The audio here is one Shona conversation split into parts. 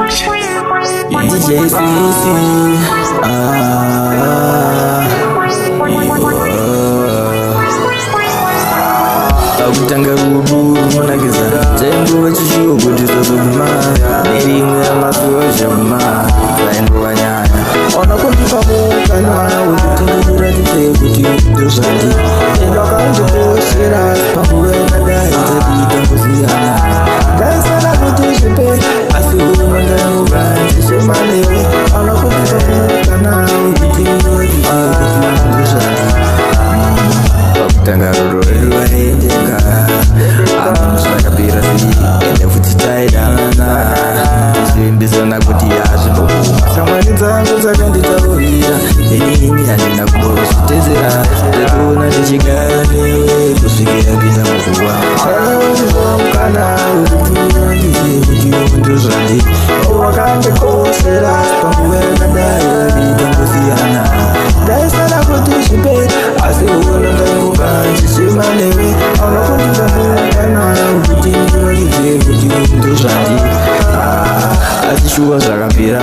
DJ Fifi, akutanga kuburu nagiza tengo wachishuo kuti zozuma nerimwe amasoja kuma zaendo wanyanya ona kundipa mukana wekutengeura tite kuti ndozvati endo akandokoshera panguva yakadai tadita kusiyana ndaisana kuti zvipe asi unondayoga ndichemanewe ona kundipa mukana wekutengeura tite kuti ndozvati pakutanga roro redu vaendeka amusvakapira ende futi taidana tichivimbisana kuti yazvindokuma shamwari dzangu dzakanditaurira inini handina kumbozvitedzera ndatoona tichigara newe kusvikira pinda muguva mukana wekutura ndize kuti ndozvandi wakandikoshera panguva yakadai vatitangosiyana ndaisana kuti zviperi asi uona ndayoga ndichema newe anokundipa mukana wekuti ndinoridze kuti ndozvandi achishuva zvakapera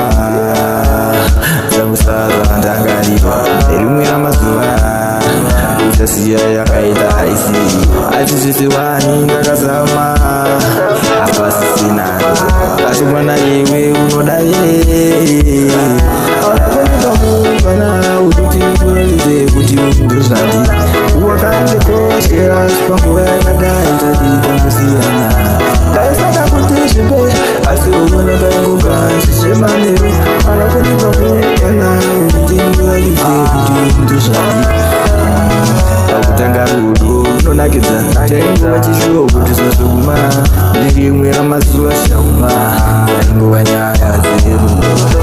dzakusara ndangaripa nerimwe ramazuva uchasiya yakaita aisi asi zvese wani ndakazama hapasisina asi mwana iwe unodai anokundipa mukana wekuti ndinoridze kuti ndozvandi wakandikoshera panguva yakadai tadita kusiyana ndaisaka kuti zvipe asi uona ndaingoga ndichema newe anokundipa mukana wekuti ndinoridze kuti ndozvandi pakutanga rudo runonakidza tainguva chishuo kuti zozoguma nerimwe ramazuva shauma taingova nyaya dzeru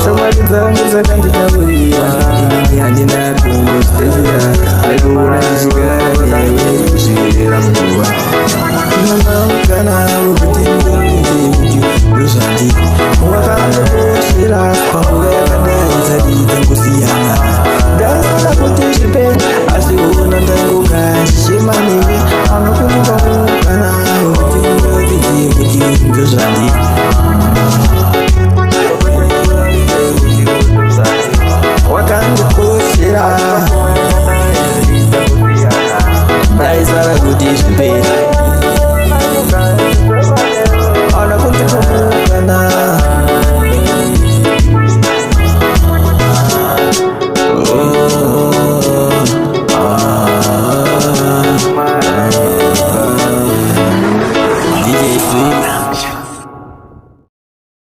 shamwari dzangu dzakanditaurira inini handina kungozvitedzera ndaitoona ndichigara newe kusvikira muguva inonamukana wekuti ndinoridze kuti ndozvandi wakandokoshera panguva yakadai tadita kusiyana ndaisana kuti zvipe asi uona ndaingoga ndichema newe anokundipa mukana wekuti ndinoridze kuti ndozvandi